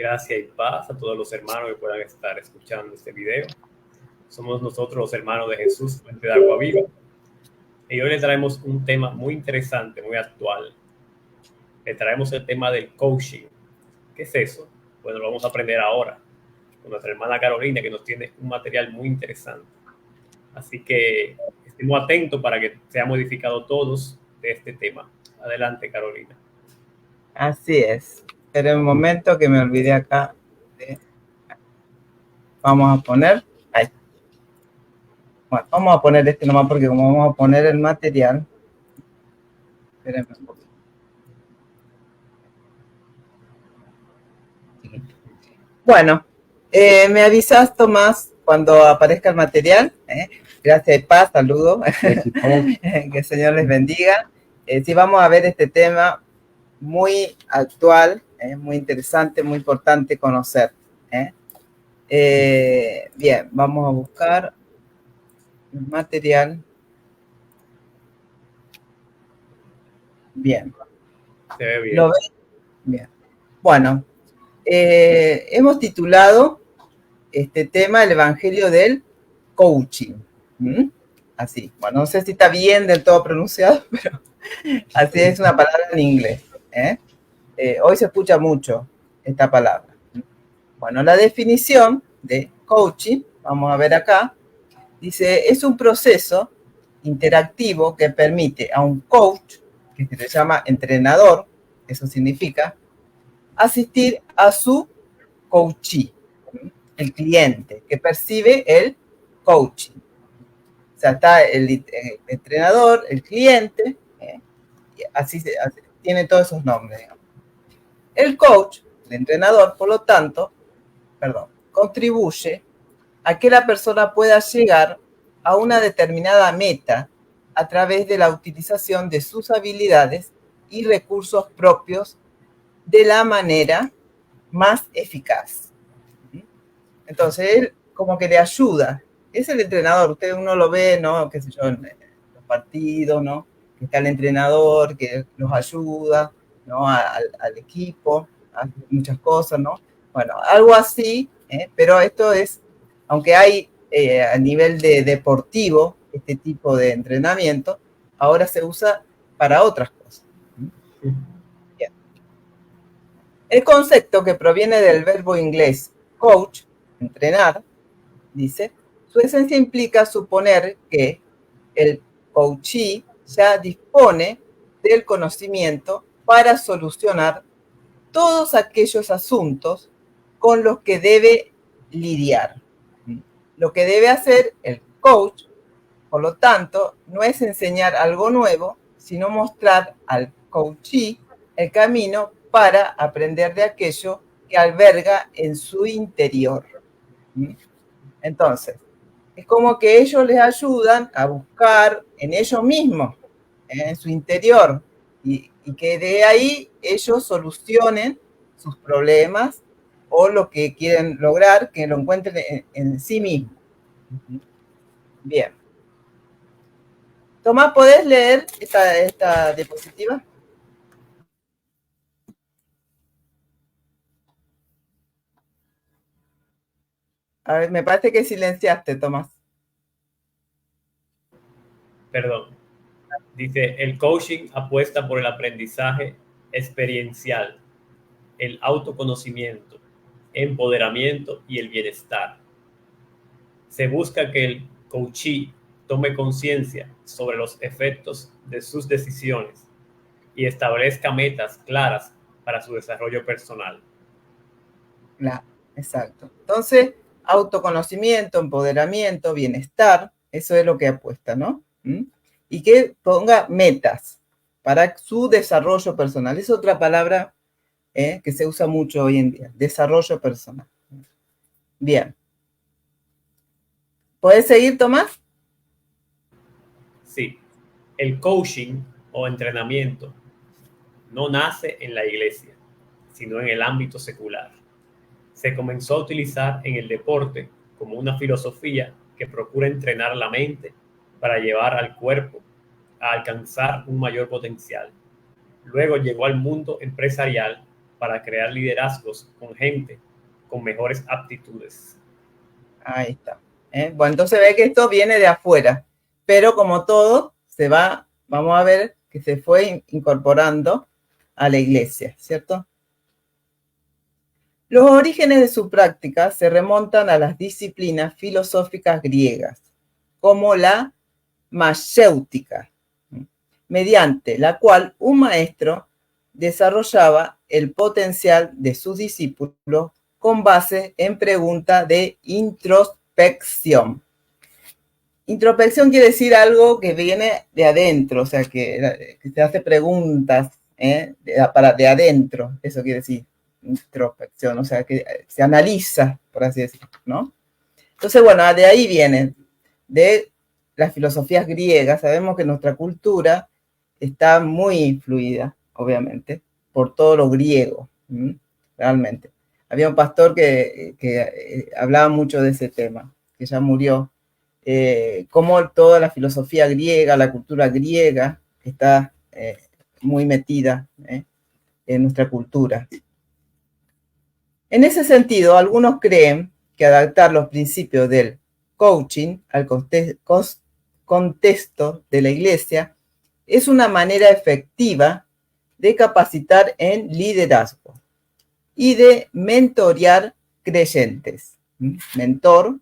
Gracia y paz a todos los hermanos que puedan estar escuchando este video. Somos nosotros los hermanos de Jesús, Fuente de Agua Viva. Y hoy les traemos un tema muy interesante, muy actual. Le traemos el tema del coaching. ¿Qué es eso? Bueno, lo vamos a aprender ahora con nuestra hermana Carolina, que nos tiene un material muy interesante. Así que estemos atentos para que seamos edificados todos de este tema. Adelante, Carolina. Así es. Pero un momento que me olvidé acá. Vamos a poner. Ahí. Bueno, vamos a poner este nomás porque como vamos a poner el material. Espérenme un poquito. Bueno, me avisas, Tomás, cuando aparezca el material. Gracias y paz, saludo. Que el Señor les bendiga. Sí, vamos a ver este tema muy actual, muy interesante, muy importante conocer. Bien, vamos a buscar el material. Bien. Se ve bien. ¿Lo ven? Bien. Bueno, hemos titulado este tema el Evangelio del Coaching. Así. Bueno, no sé si está bien del todo pronunciado, pero así es una palabra en inglés. Hoy se escucha mucho esta palabra. Bueno, la definición de coaching, vamos a ver acá, dice, es un proceso interactivo que permite a un coach, que se le llama entrenador, eso significa, asistir a su coachee, el cliente, que percibe el coaching. O sea, está el entrenador, el cliente, así tiene todos esos nombres. Digamos. El coach, el entrenador, por lo tanto, contribuye a que la persona pueda llegar a una determinada meta a través de la utilización de sus habilidades y recursos propios de la manera más eficaz. Entonces, él como que le ayuda. Es el entrenador. Uno lo ve, ¿no? Qué sé yo, en los partidos, ¿no? Que está el entrenador, que los ayuda, ¿no? Al equipo, a muchas cosas, ¿no? Bueno, algo así, pero esto es, aunque hay a nivel de deportivo este tipo de entrenamiento, ahora se usa para otras cosas. Bien. El concepto que proviene del verbo inglés coach, entrenar, dice, su esencia implica suponer que el coachee ya dispone del conocimiento para solucionar todos aquellos asuntos con los que debe lidiar. Lo que debe hacer el coach, por lo tanto, no es enseñar algo nuevo, sino mostrar al coachee el camino para aprender de aquello que alberga en su interior. Entonces, es como que ellos les ayudan a buscar en ellos mismos, en su interior, y que de ahí ellos solucionen sus problemas o lo que quieren lograr, que lo encuentren en sí mismos. Bien. Tomás, ¿podés leer esta diapositiva? A ver, me parece que silenciaste, Tomás. Perdón. Dice, el coaching apuesta por el aprendizaje experiencial, el autoconocimiento, empoderamiento y el bienestar. Se busca que el coachee tome conciencia sobre los efectos de sus decisiones y establezca metas claras para su desarrollo personal. Claro, exacto. Entonces, autoconocimiento, empoderamiento, bienestar, eso es lo que apuesta, ¿no? Y que ponga metas para su desarrollo personal. Es otra palabra que se usa mucho hoy en día, desarrollo personal. Bien. ¿Podés seguir, Tomás? Sí, el coaching o entrenamiento no nace en la iglesia, sino en el ámbito secular. Se comenzó a utilizar en el deporte como una filosofía que procura entrenar la mente para llevar al cuerpo a alcanzar un mayor potencial. Luego llegó al mundo empresarial para crear liderazgos con gente con mejores aptitudes. Ahí está. Bueno, entonces ve que esto viene de afuera, pero como todo, vamos a ver que se fue incorporando a la iglesia, ¿cierto? Los orígenes de su práctica se remontan a las disciplinas filosóficas griegas, como la mayéutica, mediante la cual un maestro desarrollaba el potencial de sus discípulos con base en preguntas de introspección. Introspección quiere decir algo que viene de adentro, o sea, que se hace preguntas de adentro, eso quiere decir introspección, o sea, que se analiza, por así decirlo, ¿no? Entonces, bueno, de ahí viene, de las filosofías griegas. Sabemos que nuestra cultura está muy influida, obviamente, por todo lo griego, realmente. Había un pastor que hablaba mucho de ese tema, que ya murió, cómo toda la filosofía griega, la cultura griega, está muy metida en nuestra cultura. En ese sentido, algunos creen que adaptar los principios del coaching al contexto de la iglesia es una manera efectiva de capacitar en liderazgo y de mentorear creyentes. Mentor,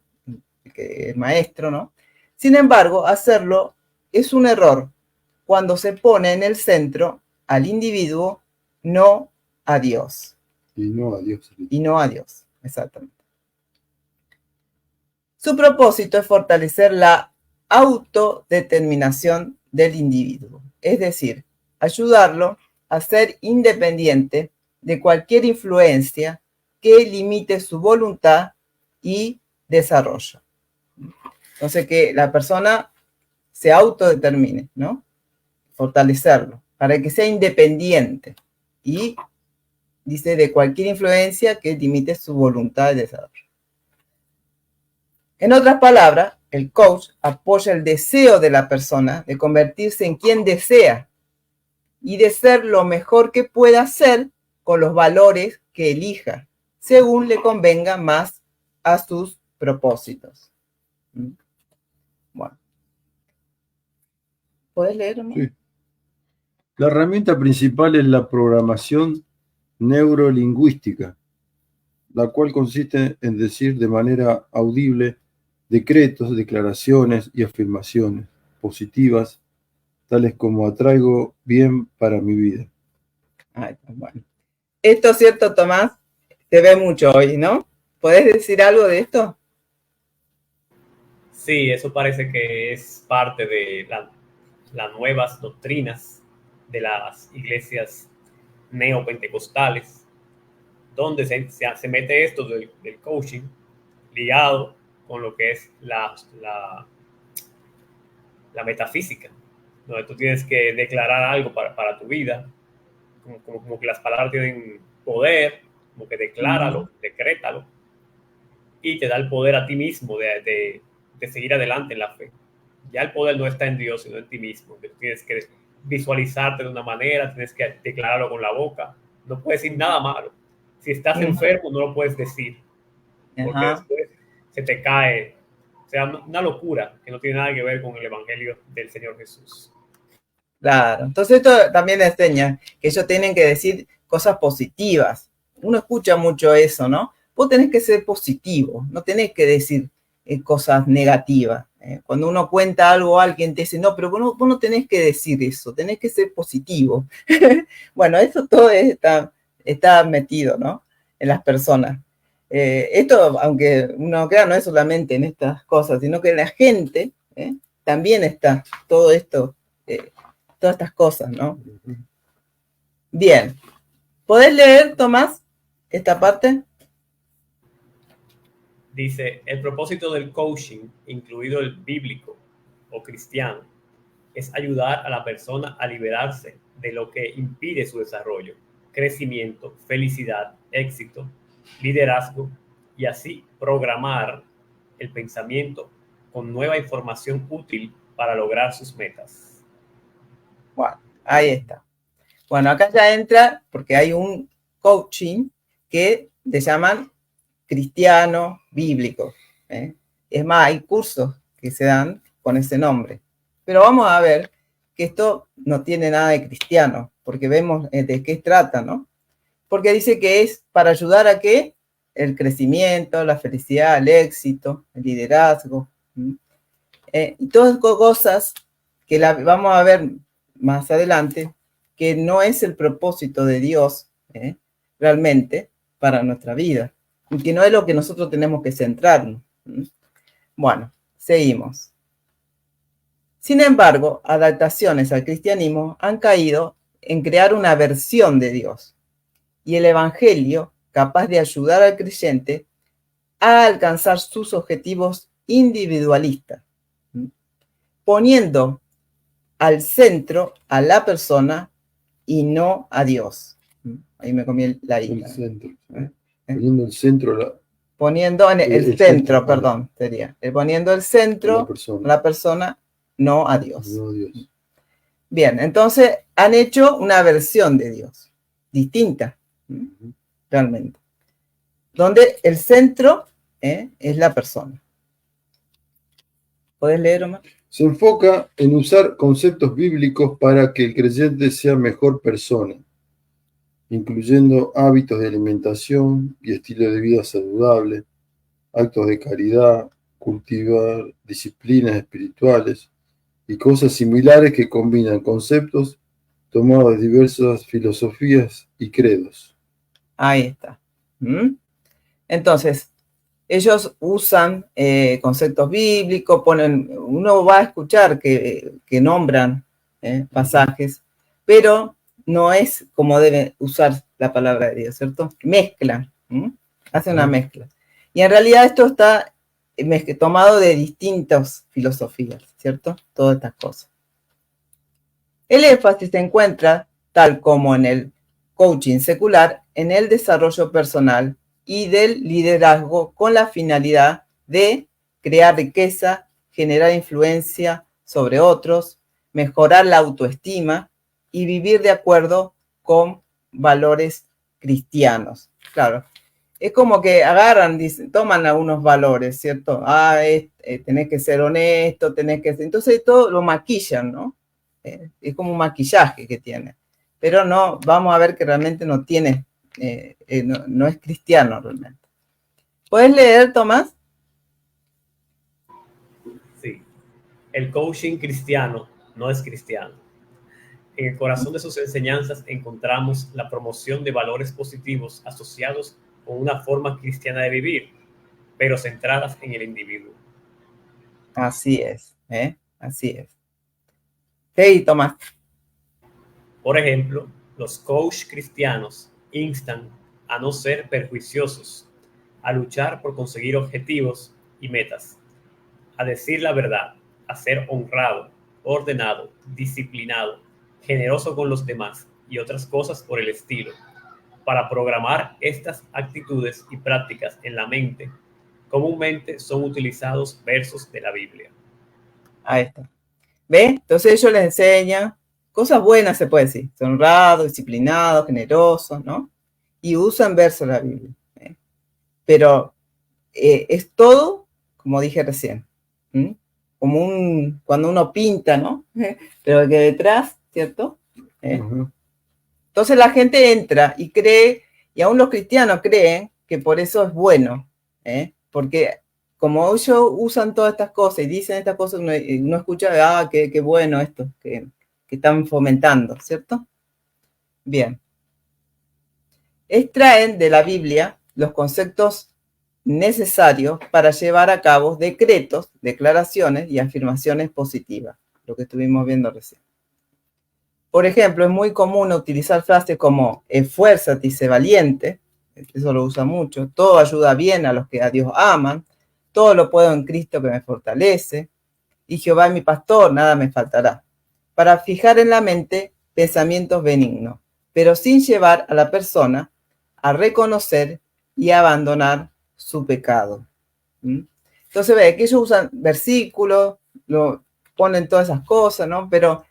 que es maestro, ¿no? Sin embargo, hacerlo es un error cuando se pone en el centro al individuo, no a Dios. Y no a Dios. Y no a Dios, exactamente. Su propósito es fortalecer la autodeterminación del individuo, es decir, ayudarlo a ser independiente de cualquier influencia que limite su voluntad y desarrollo. Entonces, que la persona se autodetermine, ¿no? Fortalecerlo, para que sea independiente y, dice, de cualquier influencia que limite su voluntad de desarrollo. En otras palabras, el coach apoya el deseo de la persona de convertirse en quien desea y de ser lo mejor que pueda ser con los valores que elija, según le convenga más a sus propósitos. Bueno. ¿Puedes leer, no? Sí. La herramienta principal es la programación neurolingüística, la cual consiste en decir de manera audible decretos, declaraciones y afirmaciones positivas, tales como atraigo bien para mi vida. Ay, bueno. Esto, ¿cierto, Tomás? Se ve mucho hoy, ¿no? ¿Podés decir algo de esto? Sí, eso parece que es parte de las nuevas doctrinas de las iglesias neopentecostales, donde se mete esto del coaching ligado con lo que es la metafísica, donde tú tienes que declarar algo para tu vida, como que las palabras tienen poder, como que decláralo, decrétalo, y te da el poder a ti mismo de seguir adelante en la fe. Ya el poder no está en Dios, sino en ti mismo. Tienes que visualizarte de una manera, tienes que declararlo con la boca. No puedes decir nada malo. Si estás enfermo, no lo puedes decir, porque después se te cae. O sea, una locura que no tiene nada que ver con el evangelio del Señor Jesús. Claro, entonces esto también enseña que ellos tienen que decir cosas positivas. Uno escucha mucho eso, ¿no? Vos tenés que ser positivo, no tenés que decir cosas negativas. Cuando uno cuenta algo a alguien te dice, no, pero vos no tenés que decir eso, tenés que ser positivo. Bueno, eso todo está metido, ¿no? En las personas. Esto, aunque uno crea, no es solamente en estas cosas, sino que en la gente también está todo esto, todas estas cosas, ¿no? Bien. ¿Podés leer, Tomás, esta parte? Dice, el propósito del coaching, incluido el bíblico o cristiano, es ayudar a la persona a liberarse de lo que impide su desarrollo, crecimiento, felicidad, éxito, liderazgo y así programar el pensamiento con nueva información útil para lograr sus metas. Bueno, ahí está. Bueno, acá ya entra, porque hay un coaching que le llaman cristiano bíblico. Es más, hay cursos que se dan con ese nombre. Pero vamos a ver que esto no tiene nada de cristiano, porque vemos de qué trata, ¿no? Porque dice que es para ayudar a qué? El crecimiento, la felicidad, el éxito, el liderazgo. Y todas cosas que vamos a ver más adelante, que no es el propósito de Dios realmente para nuestra vida, y que no es lo que nosotros tenemos que centrarnos. Bueno, seguimos. Sin embargo, adaptaciones al cristianismo han caído en crear una versión de Dios y el evangelio capaz de ayudar al creyente a alcanzar sus objetivos individualistas, poniendo al centro a la persona y no a Dios. Ahí me comí la I. El centro. Poniendo el centro. Poniendo en el centro, perdón, sería. Poniendo el centro a la persona, no a Dios. No a Dios. Bien, entonces han hecho una versión de Dios, distinta, realmente. Donde el centro es la persona. ¿Puedes leer, Omar? Se enfoca en usar conceptos bíblicos para que el creyente sea mejor persona, incluyendo hábitos de alimentación y estilo de vida saludable, actos de caridad, cultivar disciplinas espirituales y cosas similares que combinan conceptos tomados de diversas filosofías y credos. Ahí está. Entonces, ellos usan conceptos bíblicos, uno va a escuchar que nombran pasajes, pero no es como debe usar la palabra de Dios, ¿cierto? Mezclan, hace una mezcla. Y en realidad esto está tomado de distintas filosofías, ¿cierto? Todas estas cosas. El énfasis se encuentra, tal como en el coaching secular, en el desarrollo personal y del liderazgo con la finalidad de crear riqueza, generar influencia sobre otros, mejorar la autoestima y vivir de acuerdo con valores cristianos. Claro, es como que agarran, toman algunos valores, ¿cierto? Tenés que ser honesto, entonces todo lo maquillan, ¿no? Es como un maquillaje que tiene. Pero no, vamos a ver que realmente no tiene, no es cristiano realmente. ¿Puedes leer, Tomás? Sí. El coaching cristiano no es cristiano. En el corazón de sus enseñanzas encontramos la promoción de valores positivos asociados con una forma cristiana de vivir, pero centradas en el individuo. Así es, así es. Sí, Tomás. Por ejemplo, los coaches cristianos instan a no ser perjuiciosos, a luchar por conseguir objetivos y metas, a decir la verdad, a ser honrado, ordenado, disciplinado, generoso con los demás y otras cosas por el estilo. Para programar estas actitudes y prácticas en la mente, comúnmente son utilizados versos de la Biblia. Ahí está. ¿Ve? Entonces ellos les enseñan cosas buenas, se puede decir. Son honrados, disciplinados, generosos, ¿no? Y usan versos de la Biblia. Pero es todo, como dije recién, como cuando uno pinta, ¿no? Pero que detrás, ¿cierto? Entonces la gente entra y cree, y aún los cristianos creen que por eso es bueno, porque como ellos usan todas estas cosas y dicen estas cosas, uno escucha, qué bueno esto que están fomentando, ¿cierto? Bien. Extraen de la Biblia los conceptos necesarios para llevar a cabo decretos, declaraciones y afirmaciones positivas, lo que estuvimos viendo recién. Por ejemplo, es muy común utilizar frases como esfuérzate y sé valiente, eso lo usa mucho, todo ayuda bien a los que a Dios aman, todo lo puedo en Cristo que me fortalece, y Jehová es mi pastor, nada me faltará, para fijar en la mente pensamientos benignos, pero sin llevar a la persona a reconocer y abandonar su pecado. Entonces ve que ellos usan versículos, ponen todas esas cosas, ¿no? Pero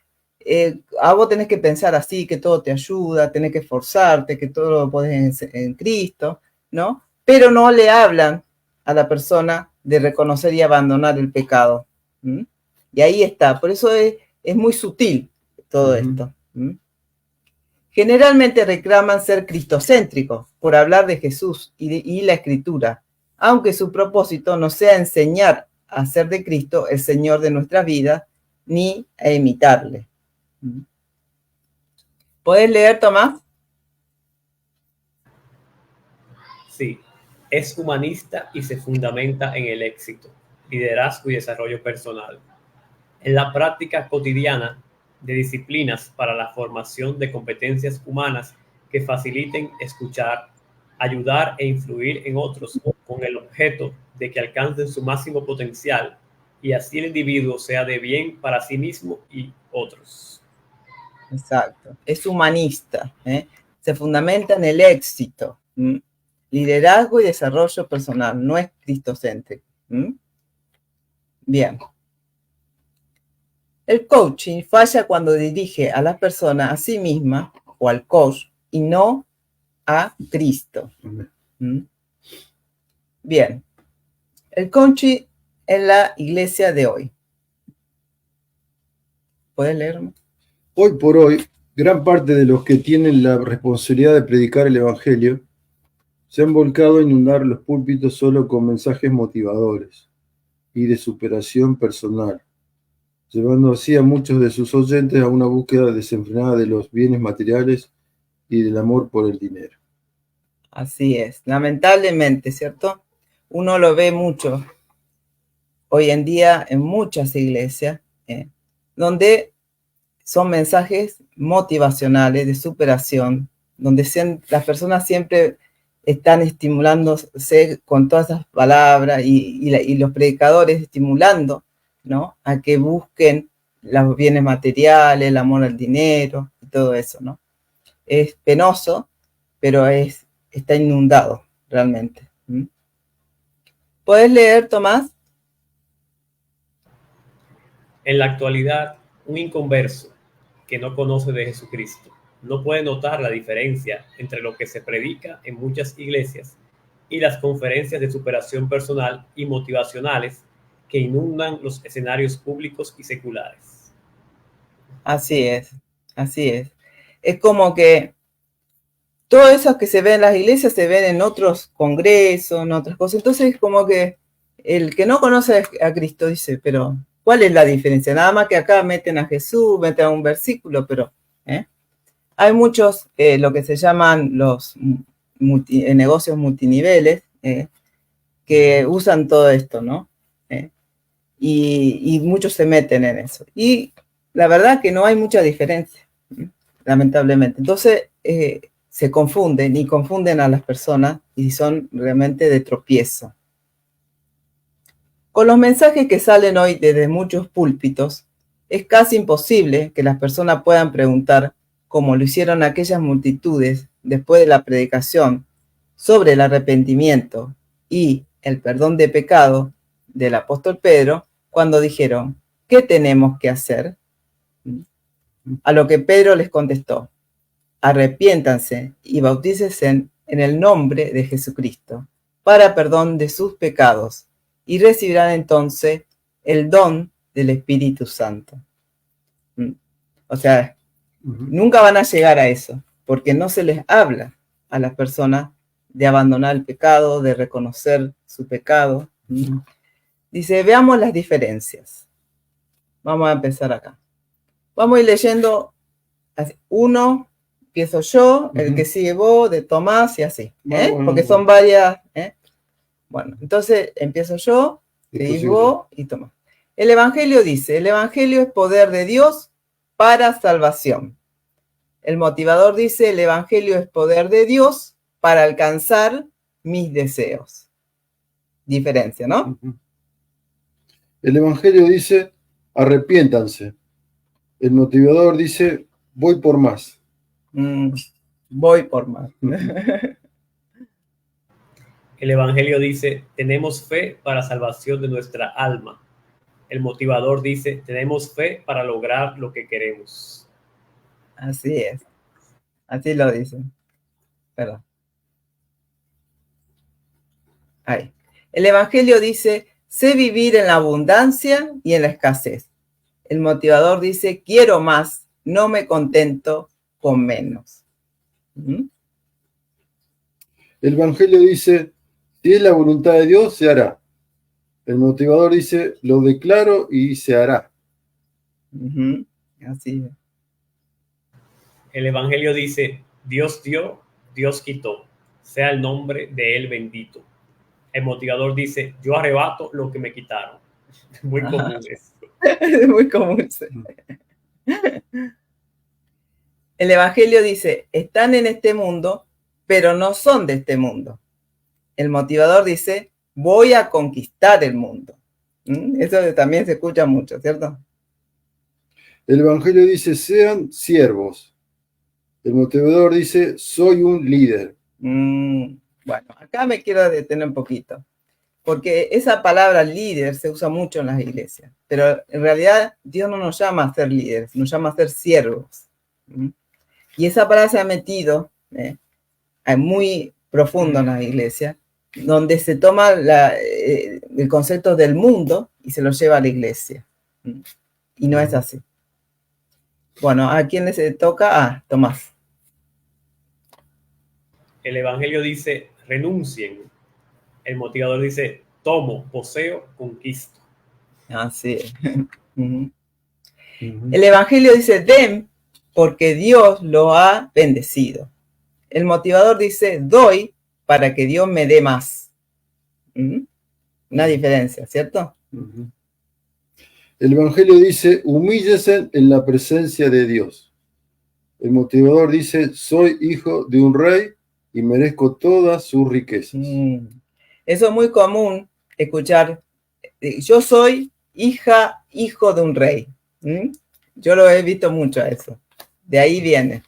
a vos tenés que pensar así, que todo te ayuda, tenés que esforzarte, que todo lo podés en Cristo, ¿no? Pero no le hablan a la persona de reconocer y abandonar el pecado. ¿Mm? Y ahí está, por eso es muy sutil todo esto. ¿Mm? Generalmente reclaman ser cristocéntricos por hablar de Jesús y la Escritura, aunque su propósito no sea enseñar a ser de Cristo el Señor de nuestra vida, ni a imitarle. ¿Puedes leer, Tomás? Sí, es humanista y se fundamenta en el éxito, liderazgo y desarrollo personal. En la práctica cotidiana de disciplinas para la formación de competencias humanas que faciliten escuchar, ayudar e influir en otros con el objeto de que alcancen su máximo potencial y así el individuo sea de bien para sí mismo y otros. Exacto, es humanista, se fundamenta en el éxito, liderazgo y desarrollo personal, no es cristocéntrico. Bien. El coaching falla cuando dirige a la persona a sí misma o al coach y no a Cristo. Bien. El coaching en la iglesia de hoy. ¿Puedes leerme? Hoy por hoy, gran parte de los que tienen la responsabilidad de predicar el Evangelio se han volcado a inundar los púlpitos solo con mensajes motivadores y de superación personal, llevando así a muchos de sus oyentes a una búsqueda desenfrenada de los bienes materiales y del amor por el dinero. Así es, lamentablemente, ¿cierto? Uno lo ve mucho hoy en día en muchas iglesias, donde son mensajes motivacionales de superación, donde las personas siempre están estimulándose con todas esas palabras y los predicadores estimulando, ¿no? A que busquen los bienes materiales, el amor al dinero y todo eso, ¿no? Es penoso, pero está inundado realmente. ¿Puedes leer, Tomás? En la actualidad, un inconverso que no conoce de Jesucristo no puede notar la diferencia entre lo que se predica en muchas iglesias y las conferencias de superación personal y motivacionales que inundan los escenarios públicos y seculares. Así es, así es. Es como que todo eso que se ve en las iglesias se ven en otros congresos, en otras cosas. Entonces es como que el que no conoce a Cristo dice, pero ¿cuál es la diferencia? Nada más que acá meten a Jesús, meten a un versículo, pero hay muchos, lo que se llaman los negocios multiniveles, que usan todo esto, ¿no? Y muchos se meten en eso. Y la verdad que no hay mucha diferencia, lamentablemente. Entonces, se confunden y confunden a las personas y son realmente de tropiezo. Con los mensajes que salen hoy desde muchos púlpitos, es casi imposible que las personas puedan preguntar, como lo hicieron aquellas multitudes después de la predicación sobre el arrepentimiento y el perdón de pecado del apóstol Pedro, cuando dijeron, ¿qué tenemos que hacer? A lo que Pedro les contestó, arrepiéntanse y bautícense en el nombre de Jesucristo para perdón de sus pecados y recibirán entonces el don del Espíritu Santo. O sea, nunca van a llegar a eso, porque no se les habla a las personas de abandonar el pecado, de reconocer su pecado. Dice, veamos las diferencias. Vamos a empezar acá. Vamos a ir leyendo uno, empiezo yo, el que sigue vos, de Tomás y así, porque son varias. Bueno, entonces empiezo yo, seguís vos y Tomás. El Evangelio dice, el Evangelio es poder de Dios para salvación. El motivador dice, el Evangelio es poder de Dios para alcanzar mis deseos. Diferencia, ¿no? El Evangelio dice, arrepiéntanse. El motivador dice, voy por más. Voy por más. El Evangelio dice, tenemos fe para salvación de nuestra alma. El motivador dice, tenemos fe para lograr lo que queremos. Así es. Así lo dicen. Perdón. Ahí. El Evangelio dice, sé vivir en la abundancia y en la escasez. El motivador dice, quiero más, no me contento con menos. ¿Mm? El Evangelio dice, si es la voluntad de Dios, se hará. El motivador dice, lo declaro y se hará. Uh-huh. Así es. El Evangelio dice, Dios dio, Dios quitó, sea el nombre de él bendito. El motivador dice, yo arrebato lo que me quitaron. Muy común eso. Es muy común. El Evangelio dice, están en este mundo, pero no son de este mundo. El motivador dice, voy a conquistar el mundo. Eso también se escucha mucho, ¿cierto? El Evangelio dice, sean siervos. El motivador dice, soy un líder. Bueno, acá me quiero detener un poquito, porque esa palabra líder se usa mucho en las iglesias, pero en realidad Dios no nos llama a ser líderes, nos llama a ser siervos. Y esa palabra se ha metido muy profundo en las iglesias, donde se toma el concepto del mundo y se lo lleva a la iglesia. Y no es así. Bueno, ¿a quién les toca? Ah, Tomás. El Evangelio dice, renuncien. El motivador dice, tomo, poseo, conquisto. Así es. El Evangelio dice, den, porque Dios lo ha bendecido. El motivador dice, doy para que Dios me dé más. Una diferencia, ¿cierto? El Evangelio dice, humíllese en la presencia de Dios. El motivador dice, soy hijo de un rey y merezco todas sus riquezas. Eso es muy común escuchar, yo soy hijo de un rey. Yo lo he visto mucho eso. De ahí viene.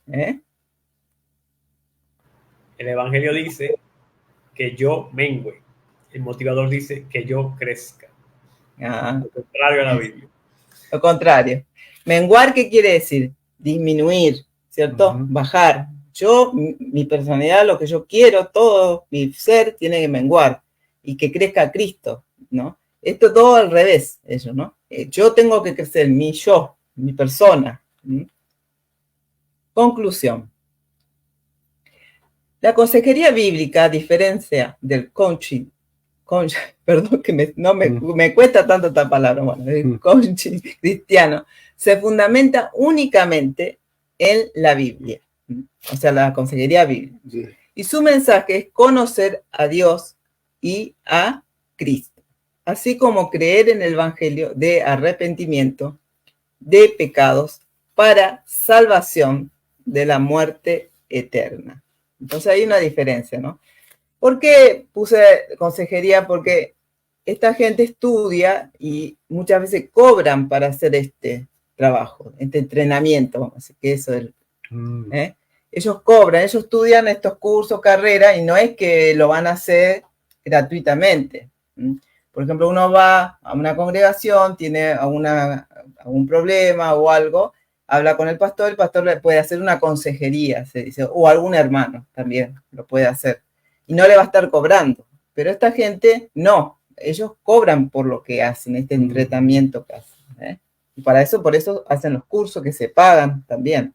El Evangelio dice que yo mengüe. El motivador dice que yo crezca. Lo contrario a la Biblia. Lo contrario. Menguar, ¿qué quiere decir? Disminuir, ¿cierto? Bajar. Yo, mi personalidad, lo que yo quiero, todo mi ser tiene que menguar y que crezca Cristo, ¿no? Esto todo al revés, eso, ¿no? Yo tengo que crecer, mi yo, mi persona. Conclusión. La consejería bíblica, a diferencia del coaching, perdón que me cuesta tanto esta palabra, bueno, el coaching cristiano, se fundamenta únicamente en la Biblia, o sea, la consejería bíblica. Sí. Y su mensaje es conocer a Dios y a Cristo, así como creer en el Evangelio de arrepentimiento de pecados para salvación de la muerte eterna. Entonces hay una diferencia, ¿no? ¿Por qué puse consejería? Porque esta gente estudia y muchas veces cobran para hacer este trabajo, este entrenamiento, vamos a decir que eso es. Ellos cobran, ellos estudian estos cursos, carreras, y no es que lo van a hacer gratuitamente. Por ejemplo, uno va a una congregación, tiene algún problema o algo, habla con el pastor le puede hacer una consejería, se dice, o algún hermano también lo puede hacer. Y no le va a estar cobrando. Pero esta gente, no. Ellos cobran por lo que hacen, este entrenamiento que hacen. Y por eso hacen los cursos que se pagan también.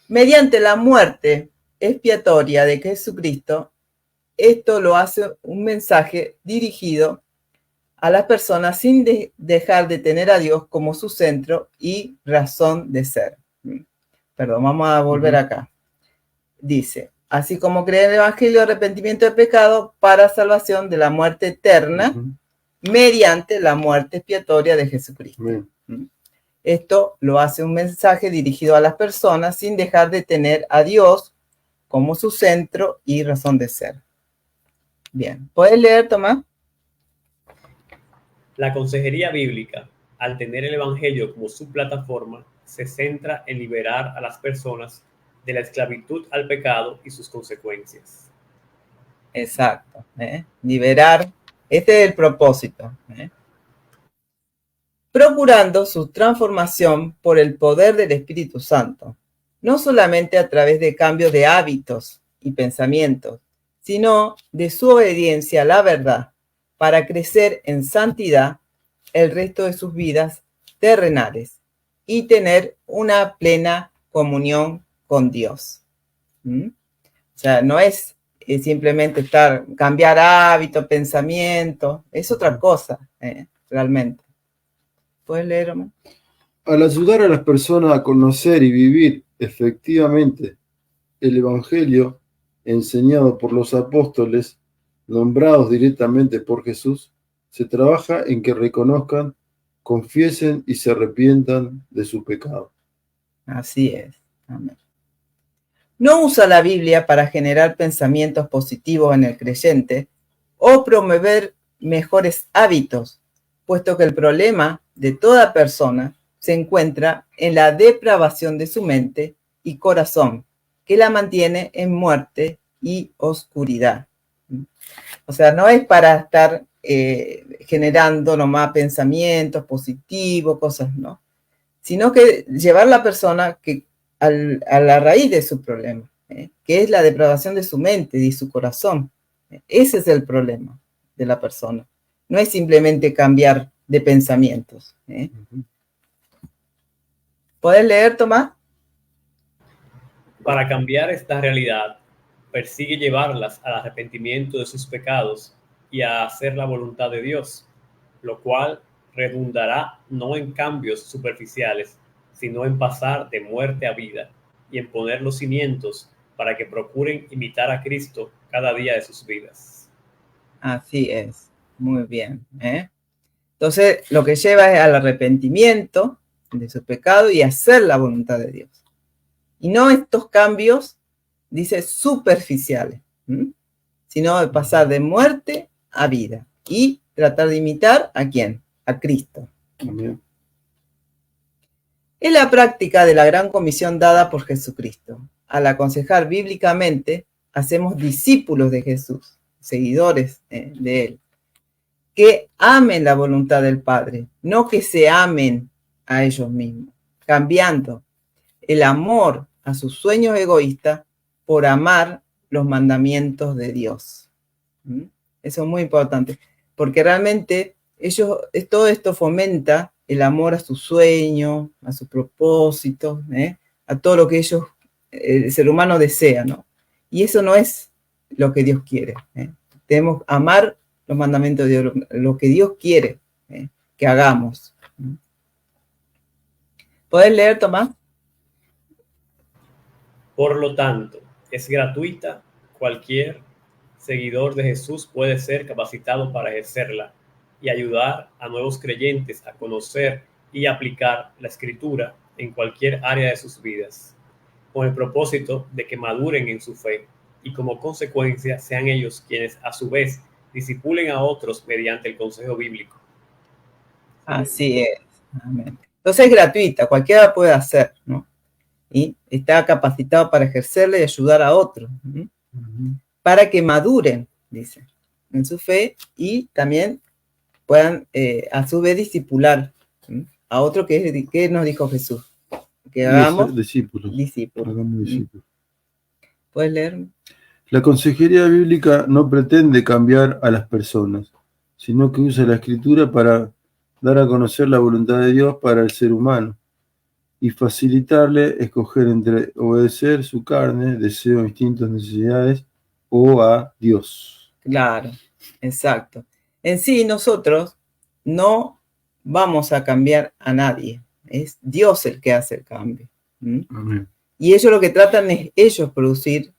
Mediante la muerte expiatoria de Jesucristo, esto lo hace un mensaje dirigido a las personas sin dejar de tener a Dios como su centro y razón de ser. Perdón, vamos a volver acá. Dice, así como cree en el Evangelio de arrepentimiento de pecado para salvación de la muerte eterna, mediante la muerte expiatoria de Jesucristo. Esto lo hace un mensaje dirigido a las personas sin dejar de tener a Dios como su centro y razón de ser. Bien, ¿puedes leer, Tomás? La consejería bíblica, al tener el Evangelio como su plataforma, se centra en liberar a las personas de la esclavitud al pecado y sus consecuencias. Exacto. Liberar Este es el propósito. Procurando su transformación por el poder del Espíritu Santo, no solamente a través de cambios de hábitos y pensamientos, sino de su obediencia a la verdad, para crecer en santidad el resto de sus vidas terrenales y tener una plena comunión con Dios. O sea, no es simplemente cambiar hábitos, pensamientos, es otra cosa, realmente. ¿Puedes leer, Omar? Al ayudar a las personas a conocer y vivir efectivamente el Evangelio enseñado por los apóstoles, nombrados directamente por Jesús, se trabaja en que reconozcan, confiesen y se arrepientan de su pecado. Así es. Amén. No usa la Biblia para generar pensamientos positivos en el creyente o promover mejores hábitos, puesto que el problema de toda persona se encuentra en la depravación de su mente y corazón, que la mantiene en muerte y oscuridad. O sea, no es para estar generando nomás pensamientos positivos, cosas, ¿no? Sino que llevar a la persona a la raíz de su problema, que es la depravación de su mente y su corazón. Ese es el problema de la persona. No es simplemente cambiar de pensamientos. ¿Puedes leer, Tomás? Para cambiar esta realidad, persigue llevarlas al arrepentimiento de sus pecados y a hacer la voluntad de Dios, lo cual redundará no en cambios superficiales, sino en pasar de muerte a vida y en poner los cimientos para que procuren imitar a Cristo cada día de sus vidas. Así es, muy bien. Entonces, lo que lleva es al arrepentimiento de su pecado y hacer la voluntad de Dios. Y no estos cambios, dice, superficiales, sino de pasar de muerte a vida y tratar de imitar ¿a quién? A Cristo. Amén. Es la práctica de la gran comisión dada por Jesucristo. Al aconsejar bíblicamente, hacemos discípulos de Jesús, seguidores de Él, que amen la voluntad del Padre, no que se amen a ellos mismos, cambiando el amor a sus sueños egoístas por amar los mandamientos de Dios. Eso es muy importante, porque realmente todo esto fomenta el amor a sus sueños, a sus propósitos, a todo lo que el ser humano desea, ¿no? Y eso no es lo que Dios quiere. Debemos amar los mandamientos de Dios, lo que Dios quiere que hagamos. ¿Puedes leer, Tomás? Por lo tanto, es gratuita. Cualquier seguidor de Jesús puede ser capacitado para ejercerla y ayudar a nuevos creyentes a conocer y aplicar la Escritura en cualquier área de sus vidas, con el propósito de que maduren en su fe y como consecuencia sean ellos quienes a su vez discipulen a otros mediante el consejo bíblico. Así es. Amén. Entonces es gratuita, cualquiera puede hacer, ¿no? Y está capacitado para ejercerla y ayudar a otros, para que maduren, dice, en su fe y también puedan a su vez discipular a otro que nos dijo Jesús, que hagamos discípulos. Hagamos discípulos. ¿Puedes leer? La consejería bíblica no pretende cambiar a las personas, sino que usa la Escritura para dar a conocer la voluntad de Dios para el ser humano y facilitarle escoger entre obedecer su carne, deseos, instintos, necesidades o a Dios. Claro, exacto. En sí, nosotros no vamos a cambiar a nadie. Es Dios el que hace el cambio. Amén. Y ellos lo que tratan es ellos producir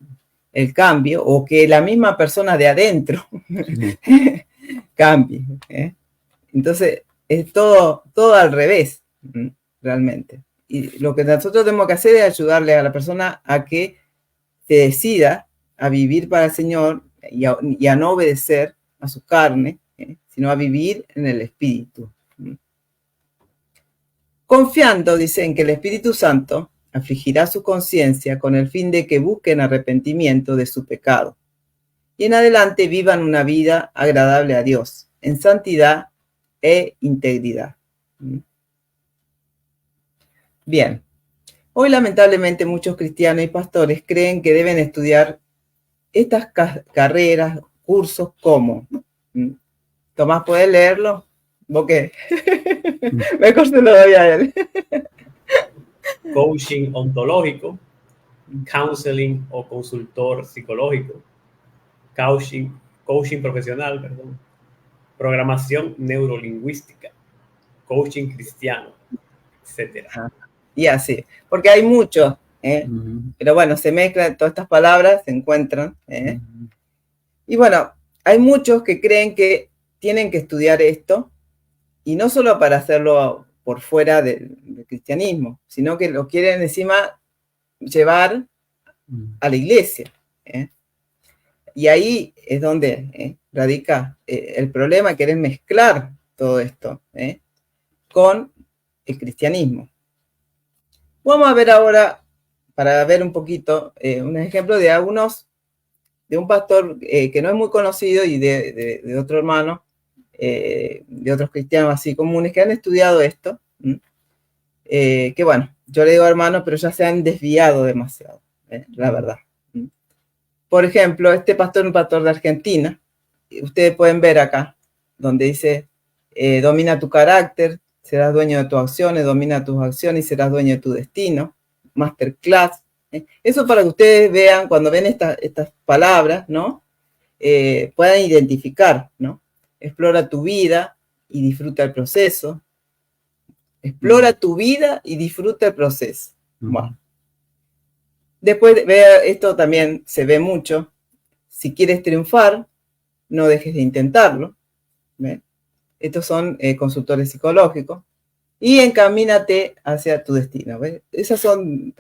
el cambio o que la misma persona de adentro cambie. Entonces, es todo al revés, realmente. Y lo que nosotros tenemos que hacer es ayudarle a la persona a que se decida a vivir para el Señor y a no obedecer a su carne, sino a vivir en el Espíritu. Confiando, dice, en que el Espíritu Santo afligirá su conciencia con el fin de que busquen arrepentimiento de su pecado y en adelante vivan una vida agradable a Dios, en santidad e integridad. Bien, hoy lamentablemente muchos cristianos y pastores creen que deben estudiar estas carreras, cursos como. Tomás, ¿puedes leerlo? ¿Vos qué? Mejor se lo doy a él. Coaching ontológico, counseling o consultor psicológico, coaching profesional, perdón, programación neurolingüística, coaching cristiano, etcétera. Y así, porque hay muchos, pero bueno, se mezclan todas estas palabras, se encuentran. Y bueno, hay muchos que creen que tienen que estudiar esto, y no solo para hacerlo por fuera del cristianismo, sino que lo quieren encima llevar a la iglesia. Y ahí es donde radica el problema, querer mezclar todo esto con el cristianismo. Vamos a ver ahora, para ver un poquito, un ejemplo de un pastor que no es muy conocido y de otro hermano, de otros cristianos así comunes que han estudiado esto, que bueno, yo le digo hermanos, pero ya se han desviado demasiado, la verdad. Por ejemplo, este pastor es un pastor de Argentina, ustedes pueden ver acá, donde dice, domina tu carácter, serás dueño de tus acciones, domina tus acciones y serás dueño de tu destino, masterclass. Eso para que ustedes vean, cuando ven estas palabras, ¿no? Puedan identificar, ¿no? Explora tu vida y disfruta el proceso. Explora tu vida y disfruta el proceso. Bueno. Después, esto también se ve mucho. Si quieres triunfar, no dejes de intentarlo. ¿Ven? Estos son consultores psicológicos. Y encamínate hacia tu destino. ¿Ves? Esas son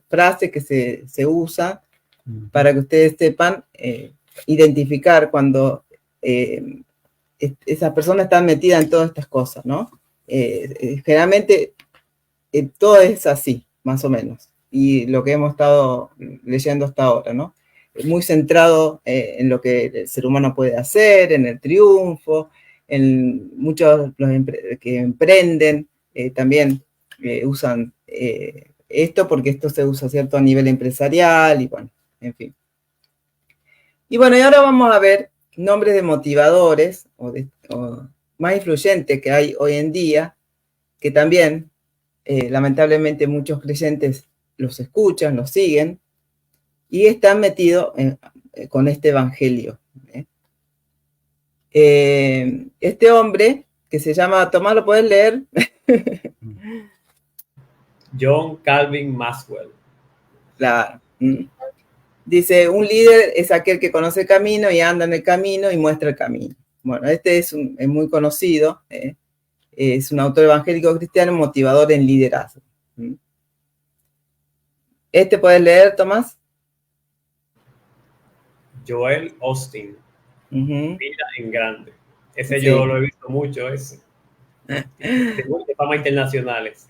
frases que se usan para que ustedes sepan identificar cuando esas personas están metidas en todas estas cosas, ¿no? Generalmente todo es así, más o menos. Y lo que hemos estado leyendo hasta ahora, ¿no? Muy centrado en lo que el ser humano puede hacer, en el triunfo, en muchos los que emprenden también usan esto porque esto se usa, ¿cierto?, a nivel empresarial y bueno, en fin. Y bueno, y ahora vamos a ver nombres de motivadores o más influyentes que hay hoy en día, que también lamentablemente muchos creyentes los escuchan, los siguen y están metidos con este evangelio. Este hombre que se llama, Tomás, ¿lo puedes leer? John Calvin Maxwell. Claro. Dice, un líder es aquel que conoce el camino y anda en el camino y muestra el camino. Bueno, este es muy conocido, es un autor evangélico cristiano motivador en liderazgo. ¿Este puedes leer, Tomás? Joel Austin. Vida en grande. Ese sí. Yo lo he visto mucho, ese. De fama internacional. Ese.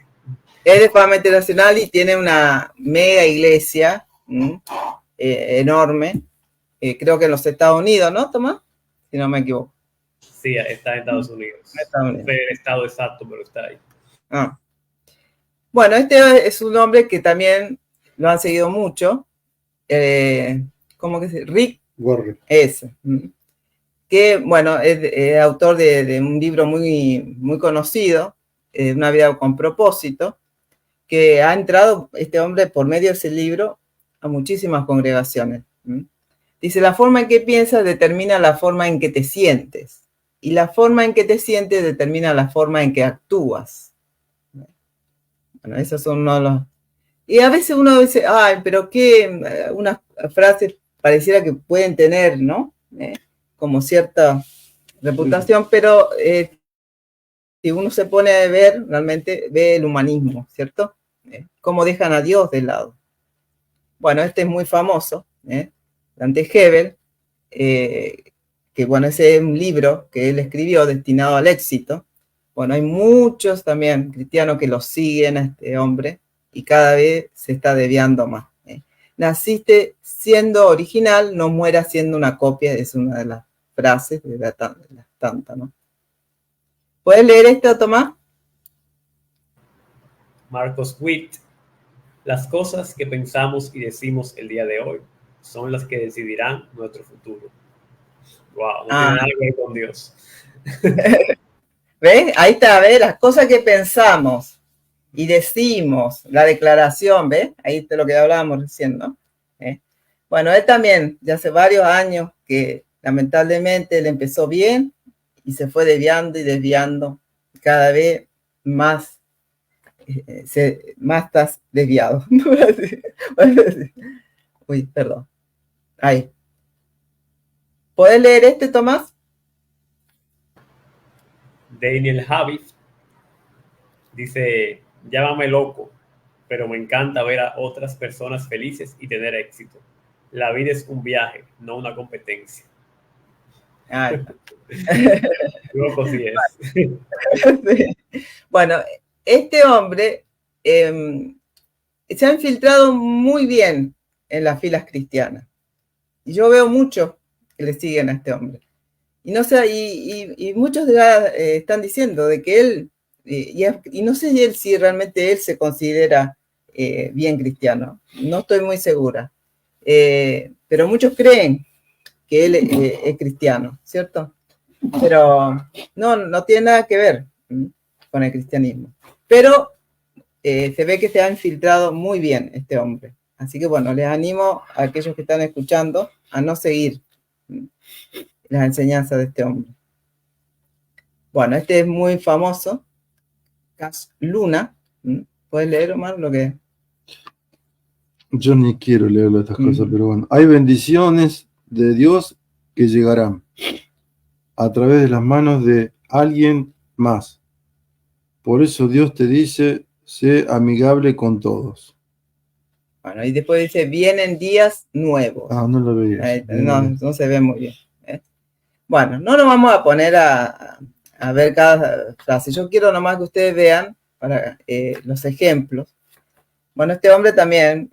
Es de fama internacional y tiene una mega iglesia enorme. Creo que en los Estados Unidos, ¿no, Tomás? Si no me equivoco. Sí, está en Estados Unidos. No sé el estado exacto, pero está ahí. Bueno, este es un hombre que también lo han seguido mucho. ¿Cómo que se dice? Rick Warren. Ese. Que, bueno, es autor de un libro muy, muy conocido, Una vida con propósito, que ha entrado este hombre por medio de ese libro a muchísimas congregaciones. Dice, la forma en que piensas determina la forma en que te sientes. Y la forma en que te sientes determina la forma en que actúas. Bueno, esos son uno de los... Y a veces uno dice, ay, pero qué, unas frases pareciera que pueden tener, ¿no? Como cierta reputación, pero si uno se pone a ver, realmente ve el humanismo, ¿cierto? Cómo dejan a Dios de lado. Bueno, este es muy famoso, Dante Hebel, que bueno, ese es un libro que él escribió destinado al éxito. Bueno, hay muchos también cristianos que lo siguen a este hombre y cada vez se está desviando más. Naciste siendo original, no mueras siendo una copia, es una de las frases de las tantas, ¿no? ¿Puedes leer esto, Tomás? Marcos Witt. Las cosas que pensamos y decimos el día de hoy son las que decidirán nuestro futuro. Wow, no tiene nada que ver con Dios. ¿Ves? Ahí está, ¿ves? Las cosas que pensamos y decimos, la declaración, ¿ves? Ahí está lo que hablábamos recién, ¿no? Bueno, él también, ya hace varios años que lamentablemente él empezó bien y se fue desviando y desviando cada vez más. Más estás desviado. Uy, perdón. Ahí. ¿Puedes leer este, Tomás? Daniel Javid dice, llámame loco, pero me encanta ver a otras personas felices y tener éxito. La vida es un viaje, no una competencia. Ay. Loco sí es. Bueno, este hombre se ha infiltrado muy bien en las filas cristianas. Y yo veo muchos que le siguen a este hombre. Y no sé, y muchos están diciendo de que él, y no sé él si realmente él se considera bien cristiano. No estoy muy segura. Pero muchos creen que él es cristiano, ¿cierto? Pero no tiene nada que ver con el cristianismo. Pero se ve que se ha infiltrado muy bien este hombre. Así que bueno, les animo a aquellos que están escuchando a no seguir las enseñanzas de este hombre. Bueno, este es muy famoso, Cash Luna. ¿Puedes leer, Omar, lo que? Yo ni quiero leer estas cosas, pero bueno. Hay bendiciones de Dios que llegarán a través de las manos de alguien más. Por eso Dios te dice, sé amigable con todos. Bueno, y después dice, vienen días nuevos. No lo veía. No se ve muy bien. Bueno, no nos vamos a poner a ver cada frase. Yo quiero nomás que ustedes vean para los ejemplos. Bueno, este hombre también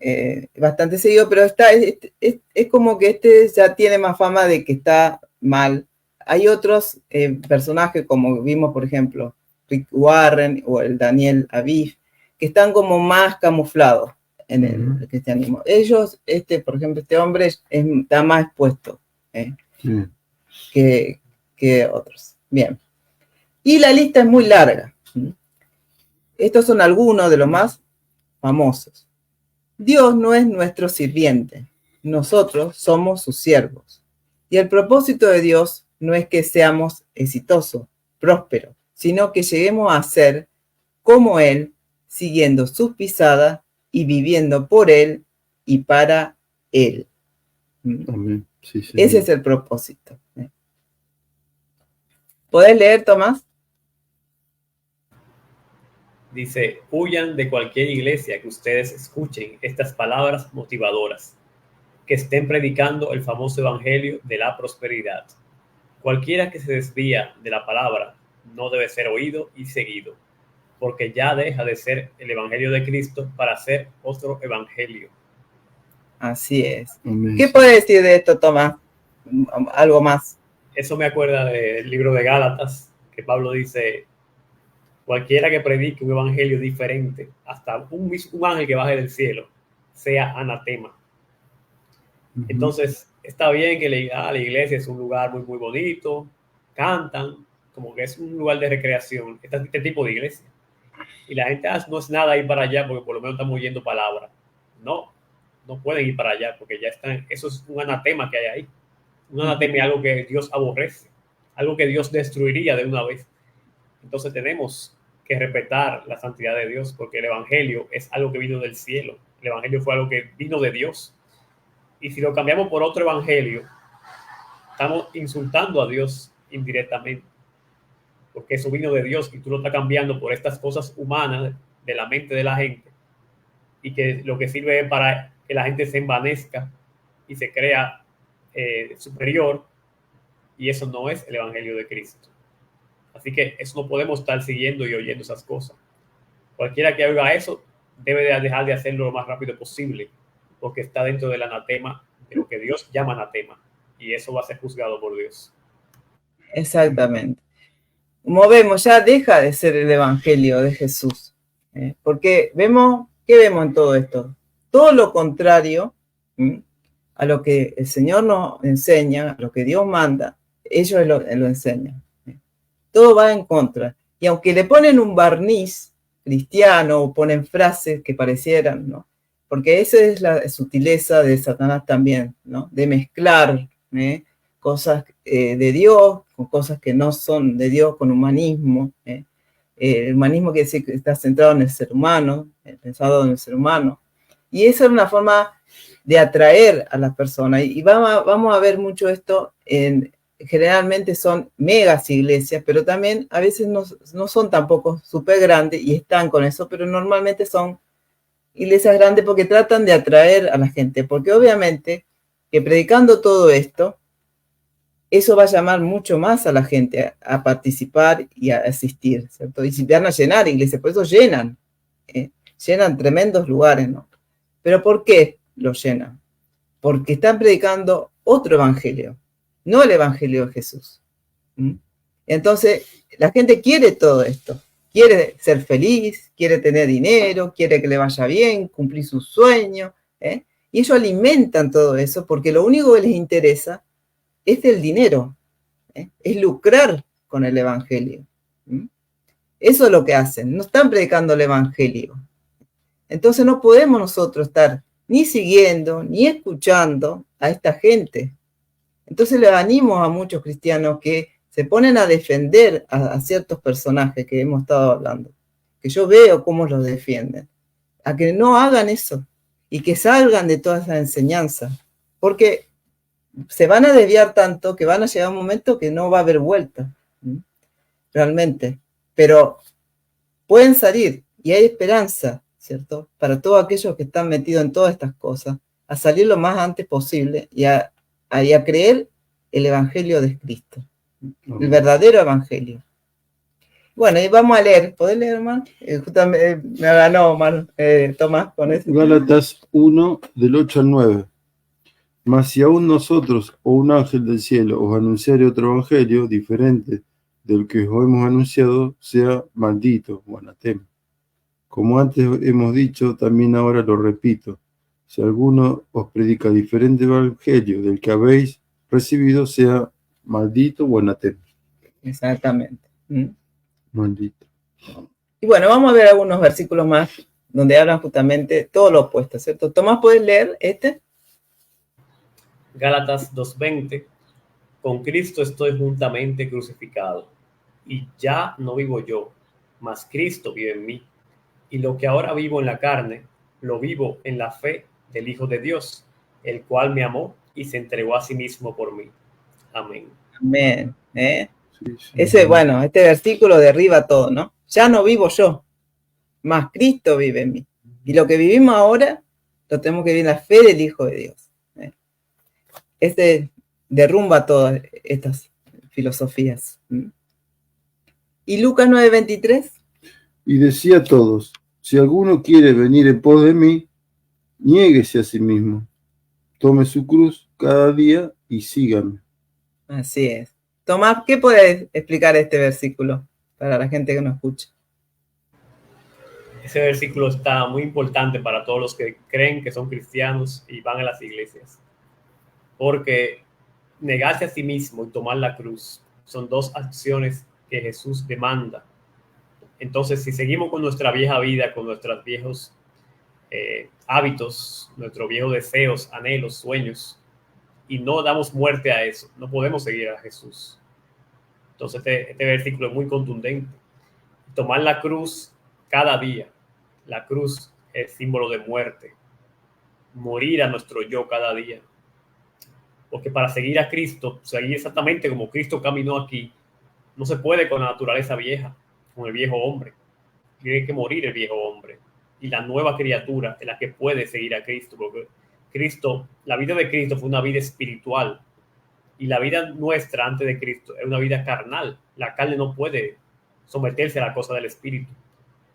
bastante seguido, pero es como que este ya tiene más fama de que está mal. Hay otros personajes, como vimos, por ejemplo, Rick Warren o el Daniel Aviv, que están como más camuflados en el cristianismo. Ellos, por ejemplo, este hombre está más expuesto que otros. Bien. Y la lista es muy larga. Estos son algunos de los más famosos. Dios no es nuestro sirviente, nosotros somos sus siervos. Y el propósito de Dios no es que seamos exitosos, prósperos, sino que lleguemos a ser como Él, siguiendo sus pisadas y viviendo por Él y para Él. Amén. Sí, ese es el propósito. ¿Podés leer, Tomás? Dice, huyan de cualquier iglesia que ustedes escuchen estas palabras motivadoras, que estén predicando el famoso evangelio de la prosperidad. Cualquiera que se desvía de la palabra no debe ser oído y seguido, porque ya deja de ser el evangelio de Cristo para ser otro evangelio. Así es. ¿Qué puede decir de esto, Tomás? ¿Algo más? Eso me acuerda del libro de Gálatas, que Pablo dice, cualquiera que predique un evangelio diferente, hasta un ángel que baje del cielo, sea anatema. Entonces, está bien que la iglesia es un lugar muy, muy bonito, cantan, como que es un lugar de recreación, este tipo de iglesia. Y la gente no es nada ir para allá porque por lo menos estamos oyendo palabras. No pueden ir para allá porque ya están, eso es un anatema que hay ahí. Un anatema es algo que Dios aborrece, algo que Dios destruiría de una vez. Entonces tenemos que respetar la santidad de Dios porque el evangelio es algo que vino del cielo. El evangelio fue algo que vino de Dios. Y si lo cambiamos por otro evangelio, estamos insultando a Dios indirectamente, porque eso vino de Dios y tú lo estás cambiando por estas cosas humanas de la mente de la gente y que lo que sirve es para que la gente se envanezca y se crea superior, y eso no es el evangelio de Cristo. Así que eso no podemos estar siguiendo y oyendo esas cosas. Cualquiera que oiga eso debe de dejar de hacerlo lo más rápido posible, porque está dentro del anatema, de lo que Dios llama anatema, y eso va a ser juzgado por Dios. Exactamente. Como vemos, ya deja de ser el evangelio de Jesús, porque ¿qué vemos en todo esto? Todo lo contrario a lo que el Señor nos enseña, a lo que Dios manda, ellos lo enseñan. Todo va en contra. Y aunque le ponen un barniz cristiano o ponen frases que parecieran, ¿no? Porque esa es la sutileza de Satanás también, ¿no? De mezclar cosas de Dios con cosas que no son de Dios, con humanismo. El humanismo quiere decir que está centrado en el ser humano, pensado en el ser humano. Y esa es una forma de atraer a las personas. Y vamos a ver mucho esto generalmente son megas iglesias, pero también a veces no son tampoco súper grandes y están con eso, pero normalmente son iglesias grandes porque tratan de atraer a la gente, porque obviamente que predicando todo esto, eso va a llamar mucho más a la gente a participar y a asistir, ¿cierto? Y si van a llenar iglesias, por eso llenan tremendos lugares, ¿no? ¿Pero por qué lo llenan? Porque están predicando otro evangelio, no el evangelio de Jesús. Entonces, la gente quiere todo esto. Quiere ser feliz, quiere tener dinero, quiere que le vaya bien, cumplir sus sueños. Y ellos alimentan todo eso porque lo único que les interesa es el dinero. Es lucrar con el evangelio. Eso es lo que hacen. No están predicando el evangelio. Entonces no podemos nosotros estar ni siguiendo, ni escuchando a esta gente. Entonces le animo a muchos cristianos que se ponen a defender a ciertos personajes que hemos estado hablando, que yo veo cómo los defienden, a que no hagan eso y que salgan de toda esa enseñanza, porque se van a desviar tanto que van a llegar un momento que no va a haber vuelta, realmente, pero pueden salir y hay esperanza, ¿cierto? Para todos aquellos que están metidos en todas estas cosas, a salir lo más antes posible y a creer el evangelio de Cristo, el verdadero evangelio. Bueno, y vamos a leer. ¿Podés leer, hermano? Justamente me ganó, hermano, Tomás, con eso. Gálatas 1, del 8 al 9. Mas si aún nosotros o un ángel del cielo os anunciare otro evangelio diferente del que os hemos anunciado, sea maldito o anatema. Como antes hemos dicho, también ahora lo repito. Si alguno os predica diferente evangelio del que habéis recibido, sea maldito o anatema. Exactamente. Maldito. Y bueno, vamos a ver algunos versículos más donde hablan justamente todo lo opuesto, ¿cierto? Tomás, ¿puedes leer este? Gálatas 2:20. Con Cristo estoy juntamente crucificado, y ya no vivo yo, mas Cristo vive en mí. Y lo que ahora vivo en la carne, lo vivo en la fe del Hijo de Dios, el cual me amó y se entregó a sí mismo por mí. Amén. Amén. Sí. Bueno, este versículo derriba todo, ¿no? Ya no vivo yo, mas Cristo vive en mí. Y lo que vivimos ahora, lo tenemos que vivir en la fe del Hijo de Dios. Derrumba todas estas filosofías. ¿Y Lucas 9:23? Y decía a todos, si alguno quiere venir en pos de mí, niéguese a sí mismo, tome su cruz cada día y sígame. Así es. Tomás, ¿qué puedes explicar este versículo para la gente que nos escucha? Ese versículo está muy importante para todos los que creen que son cristianos y van a las iglesias, porque negarse a sí mismo y tomar la cruz son dos acciones que Jesús demanda. Entonces, si seguimos con nuestra vieja vida, con nuestros viejos hábitos, nuestros viejos deseos, anhelos, sueños, y no damos muerte a eso, no podemos seguir a Jesús. Entonces, este versículo es muy contundente. Tomar la cruz cada día. La cruz es símbolo de muerte. Morir a nuestro yo cada día. Porque para seguir a Cristo, seguir exactamente como Cristo caminó aquí, no se puede con la naturaleza vieja, con el viejo hombre. Tiene que morir el viejo hombre. Y la nueva criatura es la que puede seguir a Cristo. Porque Cristo, la vida de Cristo fue una vida espiritual. Y la vida nuestra antes de Cristo es una vida carnal. La carne no puede someterse a la cosa del espíritu.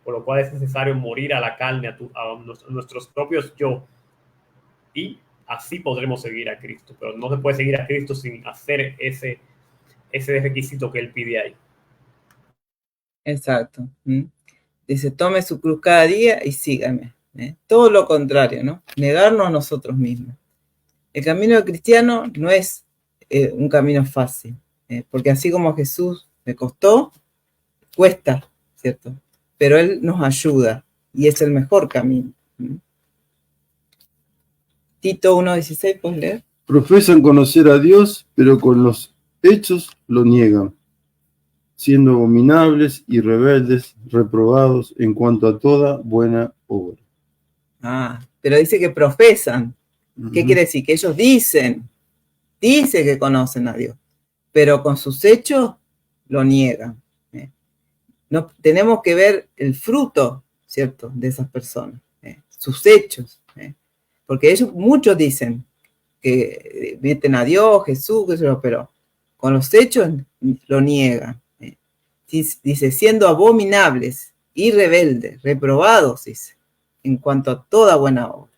Por lo cual es necesario morir a la carne, a nuestros propios yo, y así podremos seguir a Cristo. Pero no se puede seguir a Cristo sin hacer ese requisito que Él pide ahí. Exacto. Dice, tome su cruz cada día y sígame. Todo lo contrario, ¿no? Negarnos a nosotros mismos. El camino cristiano no es un camino fácil, porque así como a Jesús le costó, cuesta, ¿cierto? Pero Él nos ayuda y es el mejor camino. Tito 1:16, ¿puedes leer? Profesan conocer a Dios, pero con los hechos lo niegan, siendo abominables y rebeldes, reprobados en cuanto a toda buena obra. Pero dice que profesan. ¿Qué quiere decir? Que ellos dicen que conocen a Dios, pero con sus hechos lo niegan. No, tenemos que ver el fruto, ¿cierto?, de esas personas, sus hechos, porque muchos dicen que meten a Dios, Jesús, pero con los hechos lo niegan. Dice, siendo abominables y rebeldes, reprobados, dice, en cuanto a toda buena obra.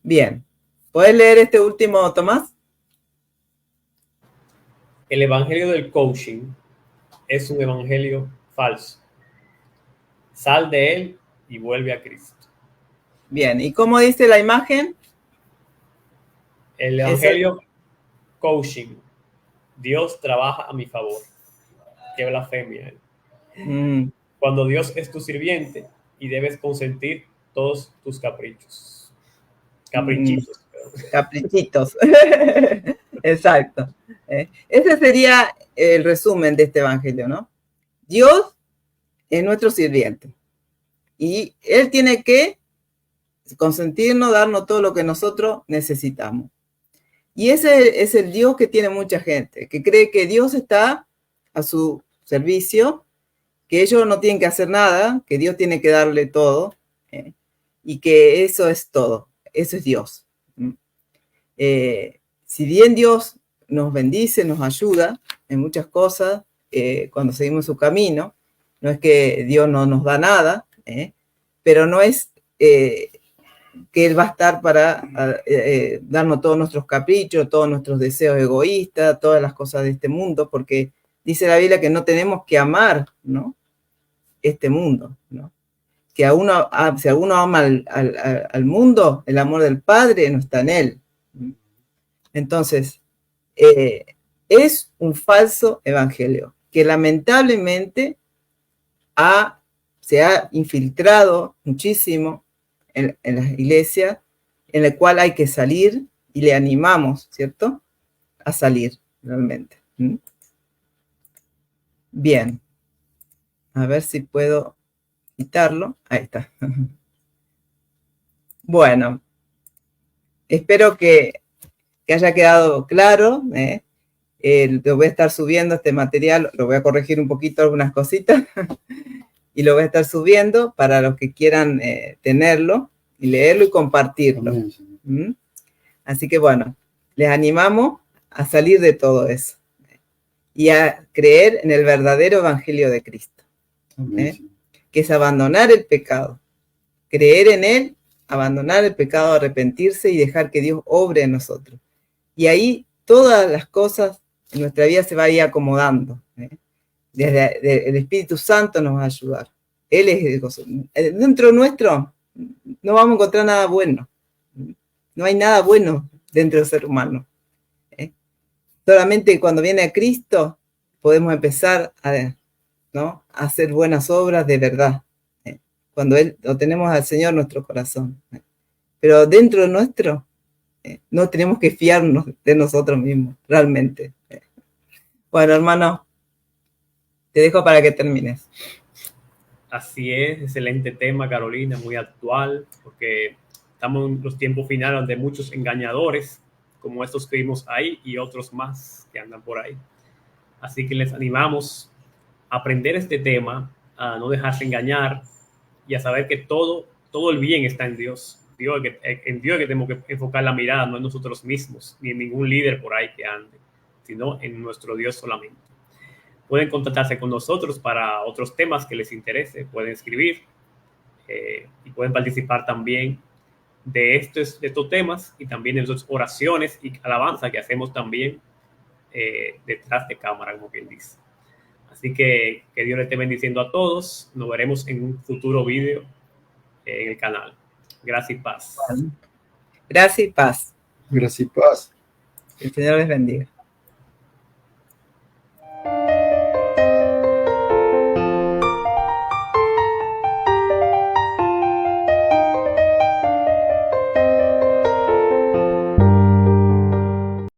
Bien, ¿puedes leer este último, Tomás? El evangelio del coaching es un evangelio falso. Sal de él y vuelve a Cristo. Bien, ¿y cómo dice la imagen? El evangelio coaching. Dios trabaja a mi favor. Qué blasfemia. Cuando Dios es tu sirviente y debes consentir todos tus caprichos. Caprichitos. Caprichitos. Exacto. Ese sería el resumen de este evangelio, ¿no? Dios es nuestro sirviente y Él tiene que consentirnos, darnos todo lo que nosotros necesitamos. Y ese es el Dios que tiene mucha gente, que cree que Dios está a su servicio, que ellos no tienen que hacer nada, que Dios tiene que darle todo, y que eso es todo, eso es Dios. Si bien Dios nos bendice, nos ayuda en muchas cosas, cuando seguimos su camino, no es que Dios no nos da nada, pero no es que Él va a estar para darnos todos nuestros caprichos, todos nuestros deseos egoístas, todas las cosas de este mundo, porque dice la Biblia que no tenemos que amar, ¿no?, este mundo, ¿no? Que si alguno ama al mundo, el amor del Padre no está en él. Entonces, es un falso evangelio que lamentablemente se ha infiltrado muchísimo en las iglesias, en el cual hay que salir y le animamos, ¿cierto?, a salir realmente. Bien. A ver si puedo quitarlo. Ahí está. Bueno, espero que haya quedado claro. Lo voy a estar subiendo este material, lo voy a corregir un poquito algunas cositas y lo voy a estar subiendo para los que quieran tenerlo y leerlo y compartirlo. Así que bueno, les animamos a salir de todo eso y a creer en el verdadero evangelio de Cristo. Que es abandonar el pecado, creer en Él, abandonar el pecado, arrepentirse y dejar que Dios obre en nosotros. Y ahí todas las cosas en nuestra vida se va a ir acomodando. Desde el Espíritu Santo nos va a ayudar. Él es el gozo. Dentro nuestro no vamos a encontrar nada bueno. No hay nada bueno dentro del ser humano. Solamente cuando viene a Cristo podemos empezar a hacer buenas obras de verdad, cuando lo tenemos al Señor en nuestro corazón. Pero dentro de nuestro, no tenemos que fiarnos de nosotros mismos, realmente. Bueno, hermano, te dejo para que termines. Así es, excelente tema, Carolina, muy actual, porque estamos en los tiempos finales de muchos engañadores, como estos que vimos ahí y otros más que andan por ahí. Así que les animamos a aprender este tema, a no dejarse engañar y a saber que todo el bien está en Dios. En Dios que tenemos que enfocar la mirada, no en nosotros mismos, ni en ningún líder por ahí que ande, sino en nuestro Dios solamente. Pueden contactarse con nosotros para otros temas que les interese, pueden escribir y pueden participar también de estos temas y también de nuestras oraciones y alabanza que hacemos también detrás de cámara, como quien dice. Así que Dios le esté bendiciendo a todos. Nos veremos en un futuro video en el canal. Gracias y paz. Gracias y paz. Gracias y paz. El Señor les bendiga.